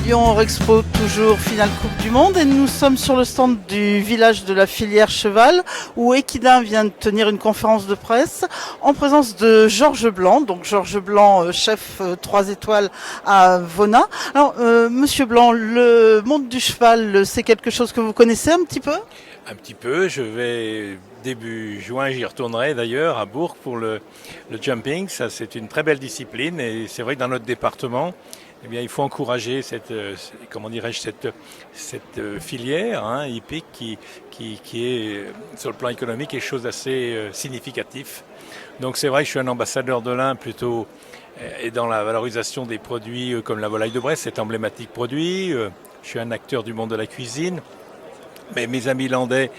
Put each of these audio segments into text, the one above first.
Lyon Eurexpo, toujours finale Coupe du Monde, et nous sommes sur le stand du village de la filière cheval où Equidin vient de tenir une conférence de presse en présence de Georges Blanc, donc Georges Blanc, chef 3 étoiles à Vona. Alors, Monsieur Blanc, le monde du cheval, c'est quelque chose que vous connaissez un petit peu ? Un petit peu, je vais début juin, j'y retournerai d'ailleurs à Bourg pour le jumping. Ça, c'est une très belle discipline et c'est vrai que dans notre département, eh bien, il faut encourager cette filière hippique qui est sur le plan économique quelque chose d'assez significatif. Donc c'est vrai que je suis un ambassadeur de l'Ain plutôt et dans la valorisation des produits comme la volaille de Bresse, cet emblématique produit. Je suis un acteur du monde de la cuisine. Mais mes amis landais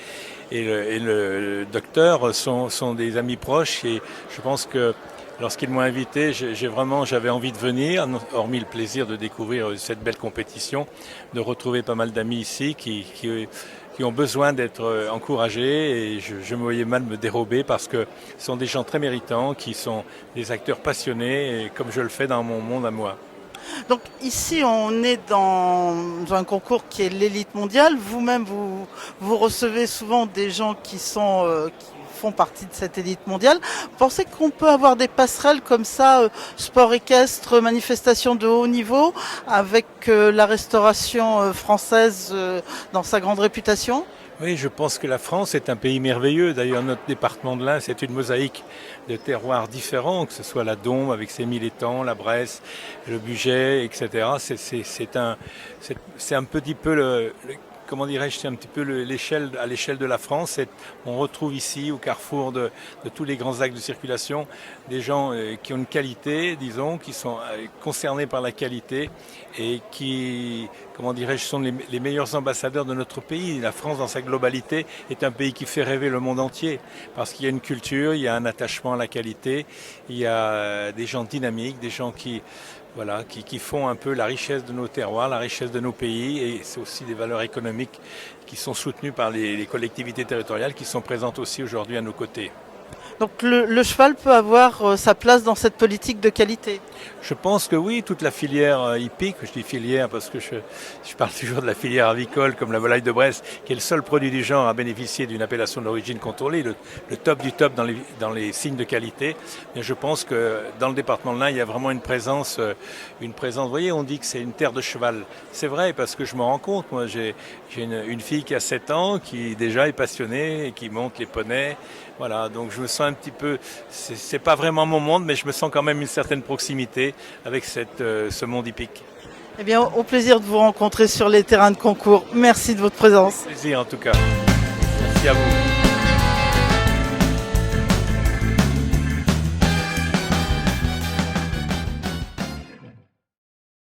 et le docteur sont des amis proches et je pense que lorsqu'ils m'ont invité, j'avais envie de venir, hormis le plaisir de découvrir cette belle compétition, de retrouver pas mal d'amis ici qui ont besoin d'être encouragés et je me voyais mal me dérober parce que ce sont des gens très méritants, qui sont des acteurs passionnés et comme je le fais dans mon monde à moi. Donc ici, on est dans un concours qui est l'élite mondiale. Vous-même, vous recevez souvent des gens qui font partie de cette élite mondiale. Vous pensez qu'on peut avoir des passerelles comme ça, sport équestre, manifestations de haut niveau, avec la restauration française dans sa grande réputation ? Oui, je pense que la France est un pays merveilleux. D'ailleurs, notre département de l'Ain, c'est une mosaïque de terroirs différents, que ce soit la Dombes avec ses 1000 étangs, la Bresse, le Bugey, etc. C'est un petit peu comment dirais-je, c'est un petit peu à l'échelle de la France. On retrouve ici, au carrefour de tous les grands axes de circulation, des gens qui ont une qualité, disons, qui sont concernés par la qualité et qui, comment dirais-je, sont les meilleurs ambassadeurs de notre pays. La France, dans sa globalité, est un pays qui fait rêver le monde entier parce qu'il y a une culture, il y a un attachement à la qualité, il y a des gens dynamiques, des gens qui font un peu la richesse de nos terroirs, la richesse de nos pays, et c'est aussi des valeurs économiques qui sont soutenues par les collectivités territoriales qui sont présentes aussi aujourd'hui à nos côtés. Donc le cheval peut avoir sa place dans cette politique de qualité ? Je pense que oui, toute la filière hippique, je dis filière parce que je parle toujours de la filière avicole comme la volaille de Bresse, qui est le seul produit du genre à bénéficier d'une appellation d'origine contrôlée, le top du top dans les signes de qualité. Mais je pense que dans le département de l'Ain, il y a vraiment une présence. Vous voyez, on dit que c'est une terre de cheval. C'est vrai parce que je me rends compte, moi j'ai une fille qui a 7 ans, qui déjà est passionnée et qui monte les poneys. Voilà, donc je me sens un petit peu, c'est pas vraiment mon monde, mais je me sens quand même une certaine proximité avec ce monde hippique. Eh bien, au plaisir de vous rencontrer sur les terrains de concours. Merci de votre présence. Plaisir en tout cas. Merci à vous.